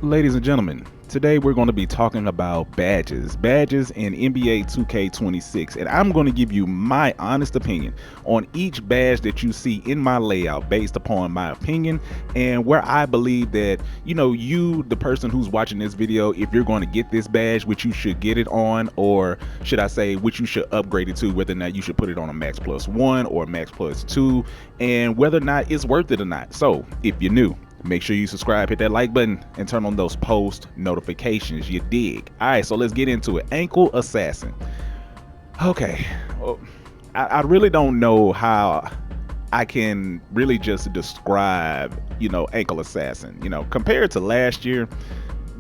Ladies and gentlemen, today we're going to be talking about badges in NBA 2K26, and I'm going to give you my honest opinion on each badge that you see in my layout based upon my opinion and where I believe that, you, the person who's watching this video, if you're going to get this badge, which you should get it on, or should I say, which you should upgrade it to, whether or not you should put it on a Max Plus 1 or Max Plus 2, and whether or not it's worth it or not. So, if you're new, make sure you subscribe, hit that like button, and turn on those post notifications. You dig? All right, so let's get into it. Ankle Assassin. Okay, well, I really don't know how I can really just describe, Ankle Assassin. Compared to last year,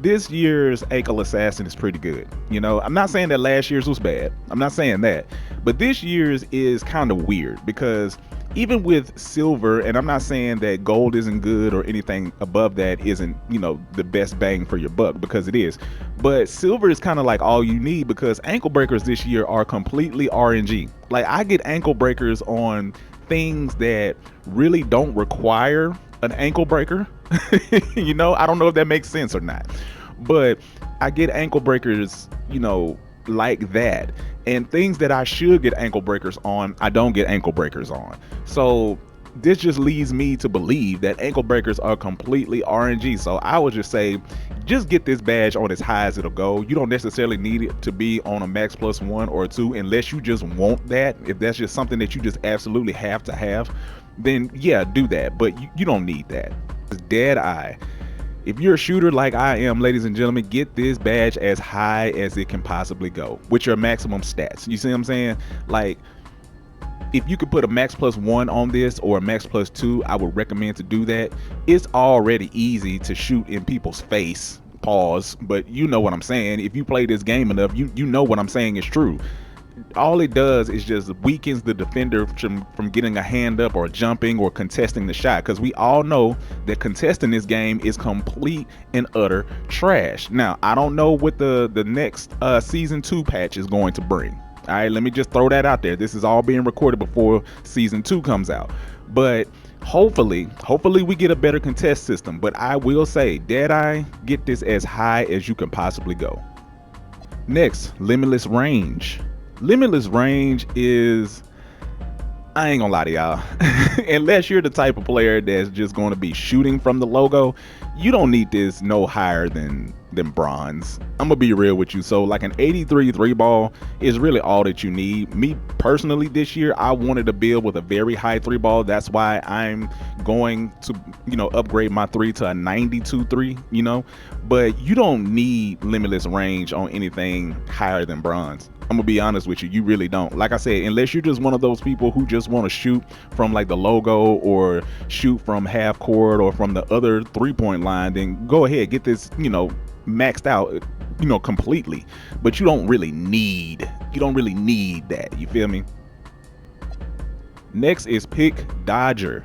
this year's Ankle Assassin is pretty good. I'm not saying that last year's was bad. I'm not saying that. But this year's is kind of weird because even with silver, and I'm not saying that gold isn't good or anything above that isn't, the best bang for your buck, because it is. But silver is kind of like all you need because ankle breakers this year are completely RNG. Like, I get ankle breakers on things that really don't require an ankle breaker. I don't know if that makes sense or not, but I get ankle breakers, like that, and things that I should get ankle breakers on, I don't get ankle breakers on. So this just leads me to believe that ankle breakers are completely RNG. So I would just say, just get this badge on as high as it'll go. You don't necessarily need it to be on a Max Plus 1 or 2 unless you just want that. If that's just something that you just absolutely have to have, then yeah, do that, but you don't need that. It's dead eye. If you're a shooter like I am, ladies and gentlemen, get this badge as high as it can possibly go with your maximum stats. You see what I'm saying? Like, if you could put a Max Plus 1 on this or a Max Plus 2, I would recommend to do that. It's already easy to shoot in people's face, pause, but you know what I'm saying. If you play this game enough, you know what I'm saying is true. All it does is just weakens the defender from getting a hand up or jumping or contesting the shot, because we all know that contesting this game is complete and utter trash. Now, I don't know what the next season 2 patch is going to bring. All right, let me just throw that out there. This is all being recorded before season 2 comes out, but hopefully we get a better contest system. But I will say, Deadeye, get this as high as you can possibly go. Next, Limitless Range. Limitless range is, I ain't gonna lie to y'all, unless you're the type of player that's just going to be shooting from the logo, you don't need this no higher than bronze. I'm gonna be real with you. So like an 83 3 ball is really all that you need. Me personally, this year I wanted to build with a very high 3 ball. That's why I'm going to upgrade my 3 to a 92 3, but you don't need limitless range on anything higher than bronze. I'm gonna be honest with you, you really don't. Like I said, unless you're just one of those people who just want to shoot from like the logo or shoot from half court or from the other 3-point line, then go ahead, get this maxed out completely. But you don't really need that, you feel me? Next is pick Dodger.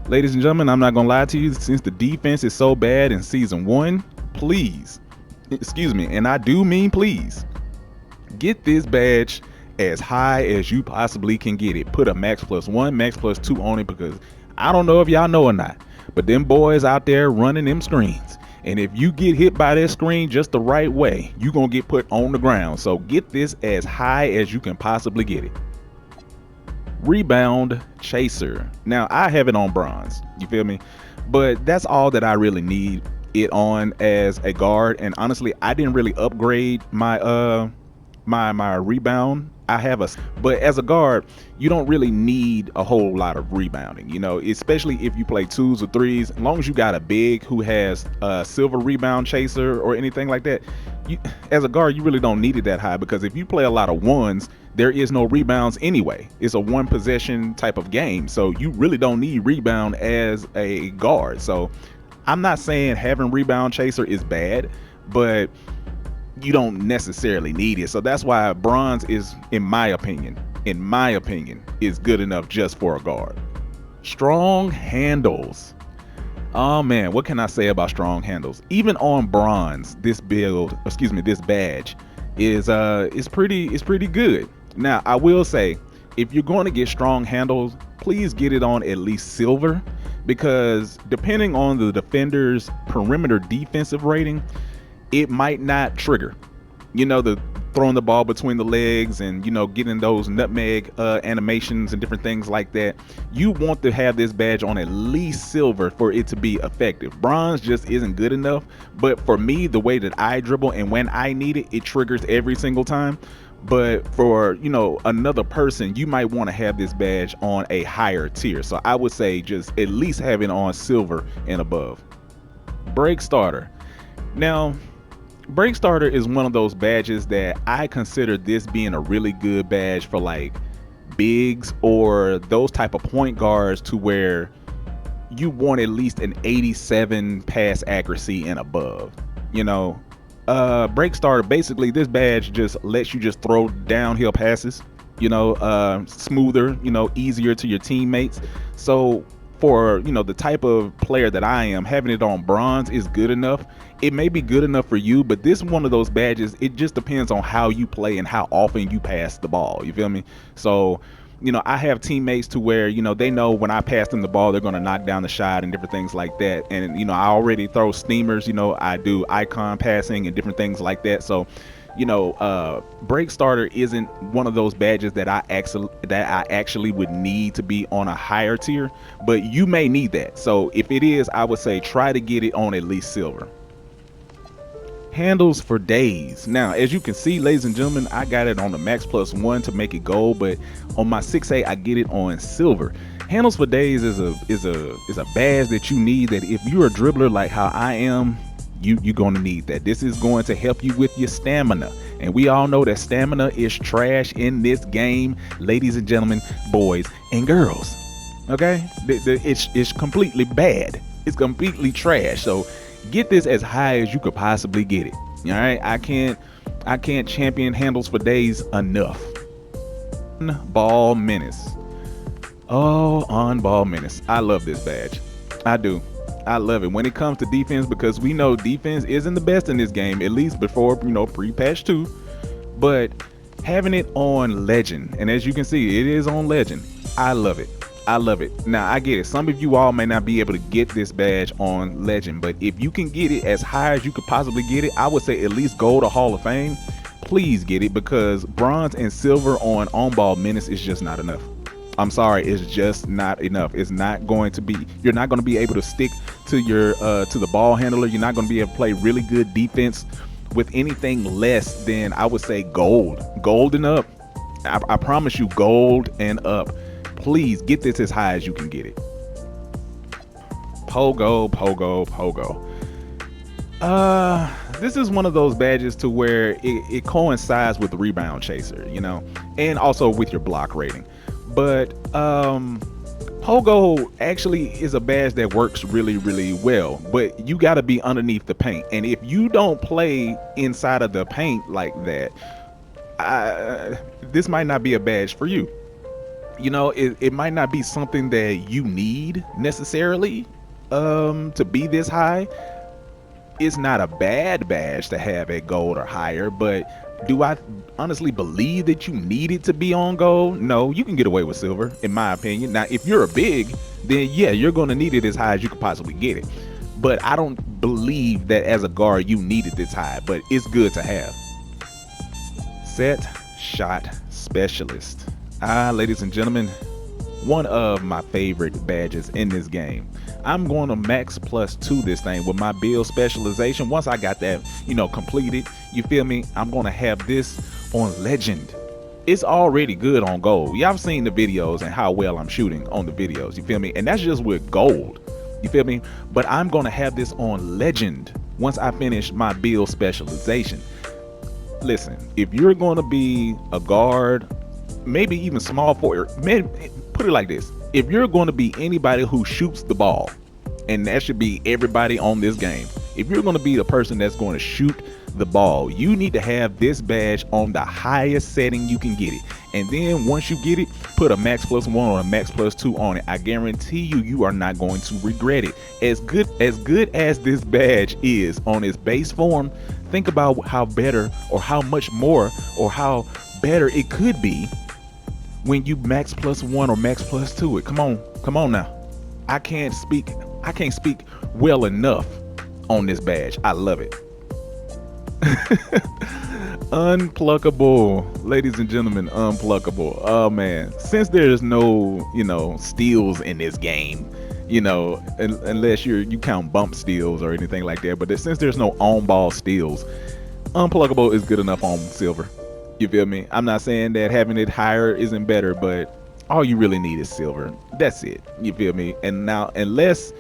Ladies and gentlemen, I'm not gonna lie to you, since the defense is so bad in season 1, please, excuse me, and I do mean please, get this badge as high as you possibly can get it. Put a Max Plus 1, Max Plus 2 on it, because I don't know if y'all know or not, but them boys out there running them screens, and if you get hit by that screen just the right way, you gonna get put on the ground. So get this as high as you can possibly get it. Rebound Chaser. Now, I have it on bronze, you feel me? But that's all that I really need it on as a guard. And honestly, I didn't really upgrade my my rebound. But as a guard, you don't really need a whole lot of rebounding, especially if you play 2s or 3s. As long as you got a big who has a silver rebound chaser or anything like that, as a guard, you really don't need it that high, because if you play a lot of 1s, there is no rebounds anyway. It's a 1 possession type of game, so you really don't need rebound as a guard. So I'm not saying having rebound chaser is bad, but you don't necessarily need it. So that's why bronze is, in my opinion, is good enough just for a guard. Strong handles. Oh man, what can I say about strong handles? Even on bronze, this badge is pretty good. Now, I will say, if you're going to get strong handles, please get it on at least silver, because depending on the defender's perimeter defensive rating, it might not trigger. The throwing the ball between the legs and getting those nutmeg animations and different things like that. You want to have this badge on at least silver for it to be effective. Bronze just isn't good enough, but for me, the way that I dribble and when I need it, it triggers every single time. But for another person, you might want to have this badge on a higher tier, so I would say just at least have it on silver and above. Break starter. Now, Break starter is one of those badges that I consider this being a really good badge for like bigs or those type of point guards, to where you want at least an 87 pass accuracy and above. Break starter, basically this badge just lets you just throw downhill passes, smoother, easier to your teammates. So for the type of player that I am, having it on bronze is good enough. It may be good enough for you, but this is one of those badges, it just depends on how you play and how often you pass the ball. You feel me? So I have teammates to where they know when I pass them the ball, they're going to knock down the shot and different things like that. And I already throw steamers, I do icon passing and different things like that. So break starter isn't one of those badges that I actually would need to be on a higher tier, but you may need that. So if it is, I would say try to get it on at least silver. Handles for days. Now, as you can see, ladies and gentlemen, I got it on the max plus one to make it gold, but on my 6A I get it on silver. Handles for days is a badge that you need, that if you're a dribbler like how I am, you're going to need that. This is going to help you with your stamina, and we all know that stamina is trash in this game, ladies and gentlemen, boys and girls. Okay, it's completely bad. It's completely trash. So get this as high as you could possibly get it. All right, I can't champion handles for days enough. Ball menace. Oh, on ball menace. I love this badge. I do. I love it when it comes to defense, because we know defense isn't the best in this game, at least before pre-patch 2. But having it on legend, and as you can see, it is on legend. I love it. I love it. Now, I get it. Some of you all may not be able to get this badge on legend, but if you can get it as high as you could possibly get it, I would say at least gold or Hall of Fame. Please get it, because bronze and silver on ball menace is just not enough. I'm sorry, it's just not enough. It's not going to be, you're not going to be able to stick to your to the ball handler. You're not going to be able to play really good defense with anything less than, I would say, gold and up. I promise you, gold and up. Please get this as high as you can get it. Pogo. This is one of those badges to where it coincides with rebound chaser, and also with your block rating. But Pogo actually is a badge that works really, really well, but you got to be underneath the paint. And if you don't play inside of the paint like that, this might not be a badge for you. It might not be something that you need necessarily to be this high. It's not a bad badge to have at gold or higher, but do I honestly believe that you need it to be on gold? No, you can get away with silver, in my opinion. Now, if you're a big, then yeah, you're going to need it as high as you could possibly get it. But I don't believe that as a guard you need it this high, but it's good to have. Set shot specialist. Ladies and gentlemen, one of my favorite badges in this game. I'm going to max plus 2 this thing with my build specialization. Once I got that, completed, you feel me? I'm going to have this on legend. It's already good on gold. Y'all have seen the videos and how well I'm shooting on the videos, you feel me? And that's just with gold, you feel me? But I'm going to have this on legend once I finish my build specialization. Listen, if you're going to be a guard, maybe even small forward, put it like this: if you're going to be anybody who shoots the ball, and that should be everybody on this game, if you're going to be the person that's going to shoot the ball, you need to have this badge on the highest setting you can get it. And then once you get it, put a max plus 1 or a max plus 2 on it. I guarantee you are not going to regret it. As good as this badge is on its base form, think about how better, or how much more, or how better it could be when you max plus 1 or max plus 2 it. Come on now. I can't speak I can't speak well enough on this badge. I love it. Unpluckable, ladies and gentlemen, unpluckable. Oh man, since there's no, steals in this game, unless you count bump steals or anything like that, but since there's no on ball steals, unpluckable is good enough on silver. You feel me? I'm not saying that having it higher isn't better, but all you really need is silver. That's it. You feel me? And now, unless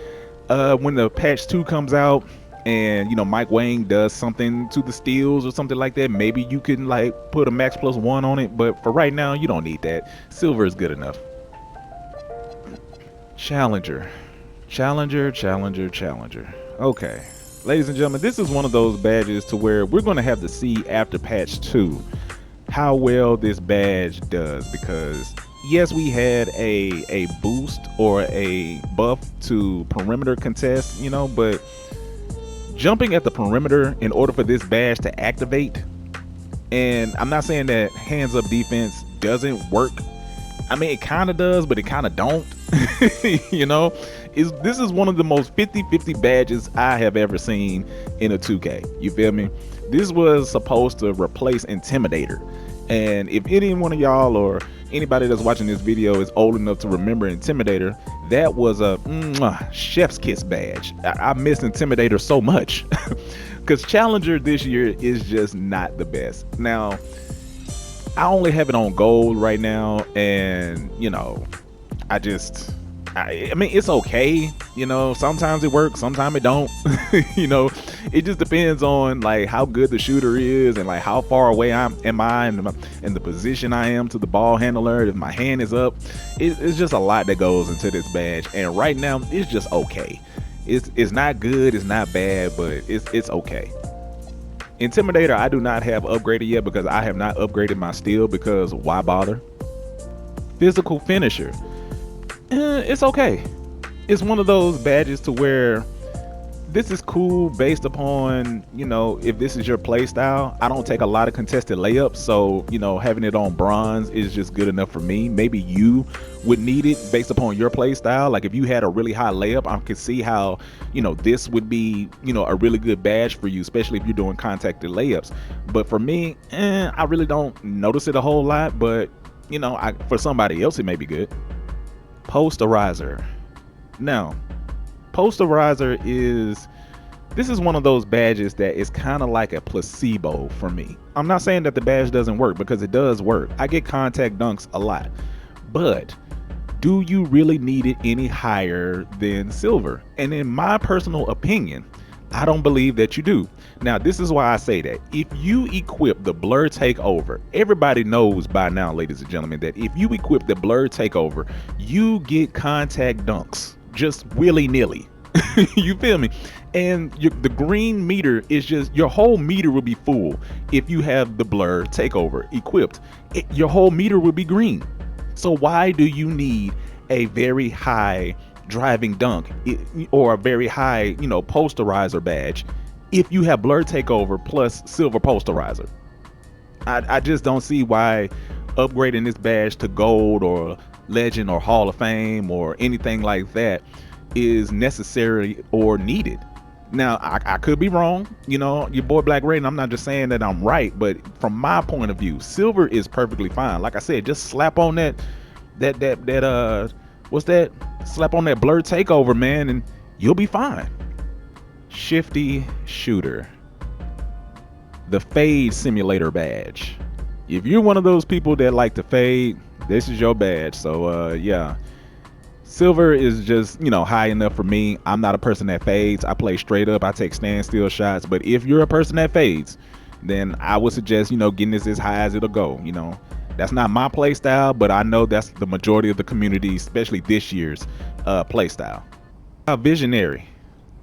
when the patch 2 comes out and Mike Wang does something to the steals or something like that, maybe you can like put a max plus 1 on it, but for right now you don't need that. Silver is good enough. Challenger. Okay, ladies and gentlemen, this is one of those badges to where we're going to have to see after patch 2 how well this badge does, because yes, we had a boost or a buff to perimeter contest, but jumping at the perimeter in order for this badge to activate, and I'm not saying that hands up defense doesn't work. I mean, it kind of does, but it kind of don't. This is one of the most 50-50 badges I have ever seen in a 2K. You feel me? This was supposed to replace Intimidator. And if any one of y'all or anybody that's watching this video is old enough to remember Intimidator, that was a chef's kiss badge. I miss Intimidator so much. Because Challenger this year is just not the best. Now, I only have it on gold right now, and I mean, it's okay. Sometimes it works, sometimes it don't. It just depends on like how good the shooter is and like how far away am I and the position I am to the ball handler. If my hand is up, it's just a lot that goes into this badge. And right now, it's just okay. It's not good, it's not bad, but it's okay. Intimidator, I do not have upgraded yet because I have not upgraded my steel, because why bother? Physical finisher. It's okay. It's one of those badges to where this is cool based upon, if this is your play style. I don't take a lot of contested layups, so, having it on bronze is just good enough for me. Maybe you would need it based upon your play style. Like if you had a really high layup, I could see how, this would be, a really good badge for you, especially if you're doing contacted layups. But for me, I really don't notice it a whole lot, but, for somebody else, it may be good. Posterizer. Now, Posterizer this is one of those badges that is kind of like a placebo for me. I'm not saying that the badge doesn't work, because it does work. I get contact dunks a lot, but do you really need it any higher than silver? And in my personal opinion, I don't believe that you do. Now, this is why I say that. If you equip the blur takeover, everybody knows by now, ladies and gentlemen, that if you equip the blur takeover, you get contact dunks just willy-nilly. You feel me? And the green meter is just, your whole meter will be full if you have the blur takeover equipped. Your whole meter will be green. So why do you need a very high driving dunk or a very high, posterizer badge if you have blur takeover plus silver posterizer? I just don't see why upgrading this badge to gold or legend or hall of fame or anything like that is necessary or needed. Now, I could be wrong, your boy Black Raiden. I'm not just saying that I'm right, but from my point of view, silver is perfectly fine. Like I said, just slap on that what's that? Slap on that blur takeover, man, and you'll be fine. Shifty shooter. The fade simulator badge. If you're one of those people that like to fade, this is your badge. So yeah. Silver is just, high enough for me. I'm not a person that fades. I play straight up. I take standstill shots. But if you're a person that fades, then I would suggest, getting this as high as it'll go. That's not my play style, but I know that's the majority of the community, especially this year's play style. Visionary.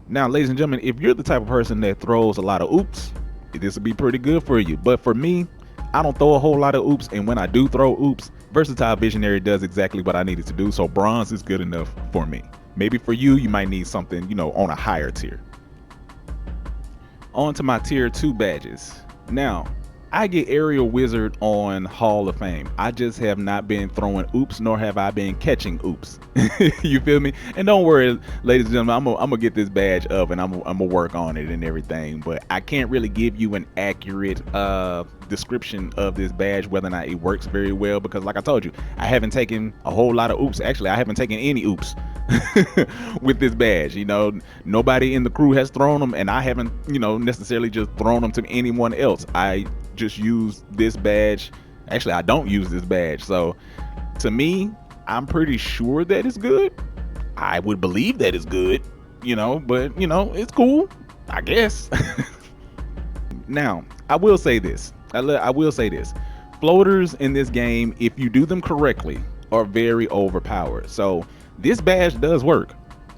Now, ladies and gentlemen, if you're the type of person that throws a lot of oops, this will be pretty good for you. But for me, I don't throw a whole lot of oops, and when I do throw oops, Versatile Visionary does exactly what I needed to do, so bronze is good enough for me. Maybe for you, you might need something, on a higher tier. On to my tier 2 badges. Now, I get Aerial Wizard on Hall of Fame. I just have not been throwing oops, nor have I been catching oops. You feel me? And don't worry, ladies and gentlemen, I'm gonna get this badge up and I'm gonna work on it and everything. But I can't really give you an accurate description of this badge, whether or not it works very well, because like I told you, I haven't taken a whole lot of oops. Actually, I haven't taken any oops with this badge. You know, nobody in the crew has thrown them, and I haven't, you know, necessarily just thrown them to anyone else. I just use this badge. Actually, I don't use this badge. So to me, I'm pretty sure that it's good. I would believe that it's good, you know, but you know, it's cool, I guess. Now, I will say this. I will say this. Floaters in this game, if you do them correctly, are very overpowered. So this badge does work.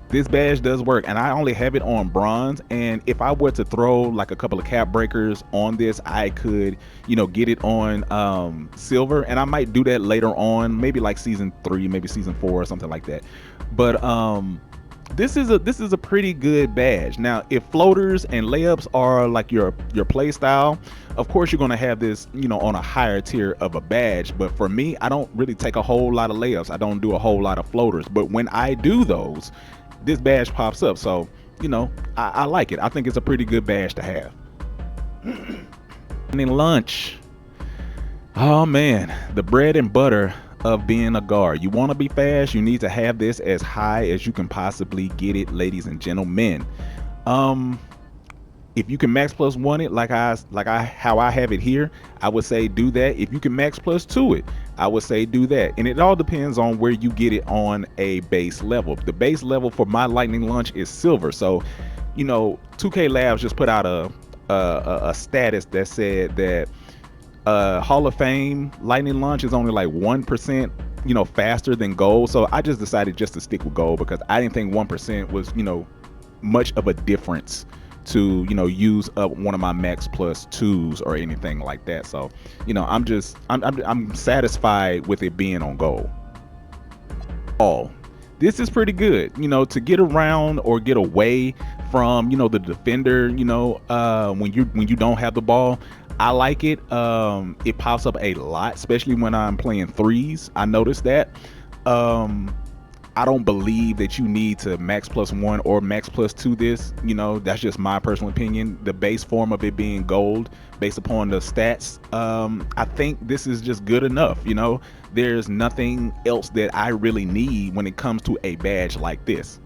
This badge does work, and I only have it on bronze. And if I were to throw like a couple of cap breakers on this, I could, you know, get it on silver, and I might do that later on, maybe like season 3, maybe season 4 or something like that. But this is a pretty good badge. Now, if floaters and layups are like your play style, of course you're going to have this, you know, on a higher tier of a badge. But for me, I don't really take a whole lot of layups. I don't do a whole lot of floaters. But when I do those, this badge pops up. So, you know, I like it. I think it's a pretty good badge to have. And then lunch. Oh man, the bread and butter of being a guard. You want to be fast, you need to have this as high as you can possibly get it, ladies and gentlemen. If you can max plus one it how I have it here, I would say do that. If you can max plus two it, I would say do that. And it all depends on where you get it on a base level. The base level for my lightning launch is silver. So, you know, 2K Labs just put out a status that said that Hall of Fame lightning launch is only like 1%, you know, faster than gold. So I just decided just to stick with gold because I didn't think 1% was, you know, much of a difference to, you know, use up one of my max plus twos or anything like that. So, you know, I'm satisfied with it being on gold. This is pretty good, you know, to get around or get away from, you know, the defender, you know, when you don't have the ball. I like it. It pops up a lot, especially when I'm playing threes. I noticed that. I don't believe that you need to max plus one or max plus two this, you know, that's just my personal opinion. The base form of it being gold based upon the stats, I think this is just good enough. You know, there's nothing else that I really need when it comes to a badge like this.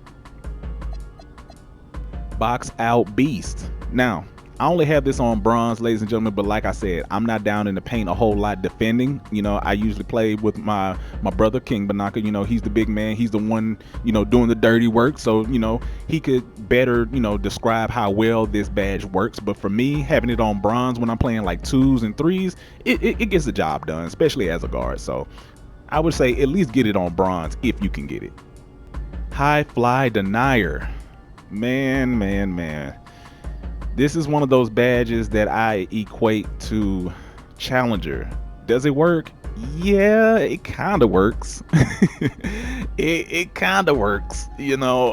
Box out beast. Now, I only have this on bronze, ladies and gentlemen, but like I said, I'm not down in the paint a whole lot defending. You know, I usually play with my brother King Banaka. You know, he's the big man, he's the one, you know, doing the dirty work, so you know, he could better, you know, describe how well this badge works. But for me, having it on bronze when I'm playing like twos and threes, it gets the job done, especially as a guard. So I would say at least get it on bronze if you can get it. High fly denier. Man, this is one of those badges that I equate to Challenger. Does it work? Yeah, it kind of works. it kind of works, you know.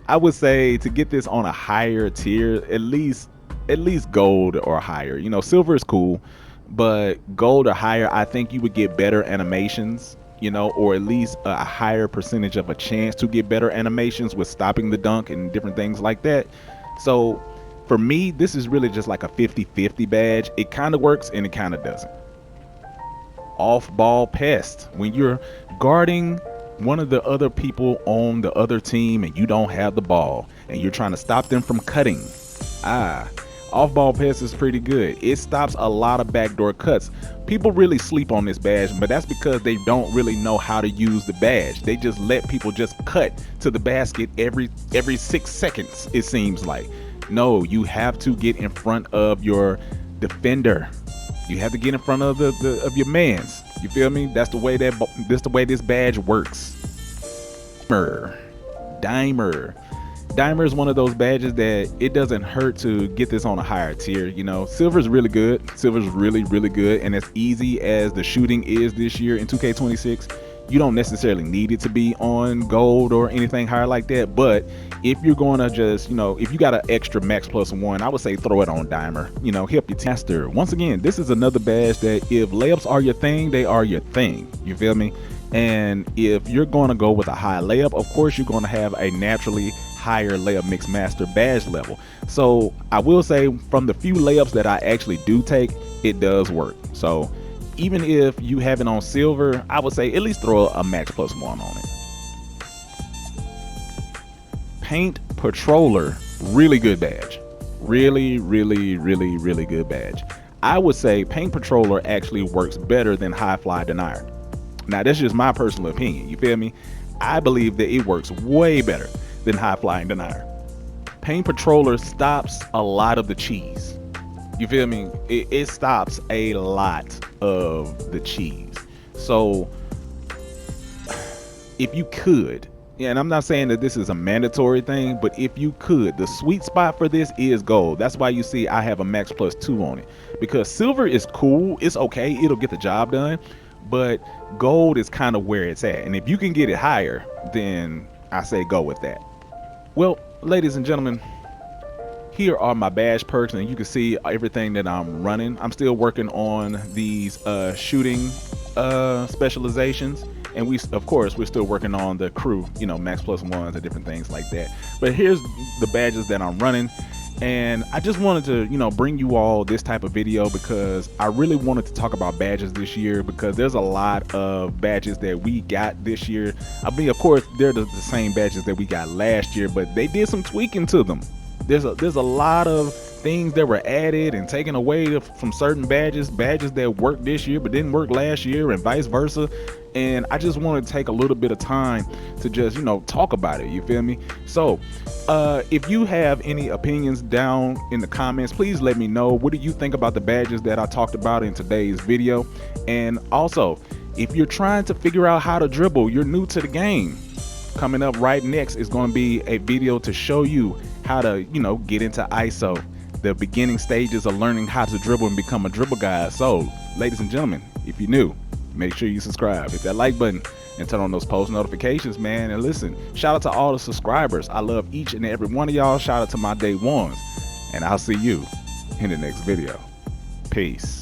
I would say to get this on a higher tier, at least gold or higher. You know, silver is cool, but gold or higher, I think you would get better animations, you know, or at least a higher percentage of a chance to get better animations with stopping the dunk and different things like that. So for me, this is really just like a 50-50 badge. It kind of works and it kind of doesn't. Off-ball pest. When you're guarding one of the other people on the other team and you don't have the ball and you're trying to stop them from cutting. Off-ball pest is pretty good. It stops a lot of backdoor cuts. People really sleep on this badge, but that's because they don't really know how to use the badge. They just let people just cut to the basket every 6 seconds, it seems like. No, you have to get in front of your defender. You have to get in front of of your mans. You feel me? That's the way this badge works. Dimer. Dimer is one of those badges that it doesn't hurt to get this on a higher tier. You know, silver is really good. Silver is really good, and as easy as the shooting is this year in 2K26, You don't necessarily need it to be on gold or anything higher like that, but if you're going to just, if you got an extra max plus one, I would say throw it on dimer, help your master. Once again, this is another badge that if layups are your thing, they are your thing. You feel me? And if you're going to go with a high layup, of course you're going to have a naturally higher layup mix master badge level. So I will say, from the few layups that I actually do take, it does work. So even if you have it on silver, I would say at least throw a max plus one on it. Paint Patroller, really good badge. Really good badge. I would say Paint Patroller actually works better than High Fly Denier. Now that's just my personal opinion, you feel me? I believe that it works way better than High Flying Denier. Paint Patroller stops a lot of the cheese. You feel me? It stops a lot of the cheese. So if you could, and I'm not saying that this is a mandatory thing, but if you could, the sweet spot for this is gold. That's why you see I have a max plus 2 on it, because silver is cool, it's okay, it'll get the job done, but gold is kind of where it's at. And if you can get it higher, then I say go with that. Well, ladies and gentlemen, here are my badge perks, and you can see everything that I'm running. I'm still working on these shooting specializations, and we're still working on the crew, max plus ones and different things like that. But here's the badges that I'm running, and I just wanted to bring you all this type of video because I really wanted to talk about badges this year, because there's a lot of badges that we got this year. I mean, of course they're the same badges that we got last year, but they did some tweaking to them. There's a lot of things that were added and taken away from certain badges that worked this year but didn't work last year, and vice versa. And I just want to take a little bit of time to just talk about it, you feel me? So if you have any opinions down in the comments, please let me know. What do you think about the badges that I talked about in today's video? And also, if you're trying to figure out how to dribble, you're new to the game, coming up right next is going to be a video to show you how to get into ISO, the beginning stages of learning how to dribble and become a dribble guy. So ladies and gentlemen, if you're new, make sure you subscribe, hit that like button, and turn on those post notifications, man. And listen, shout out to all the subscribers. I love each and every one of y'all. Shout out to my day ones, and I'll see you in the next video. Peace.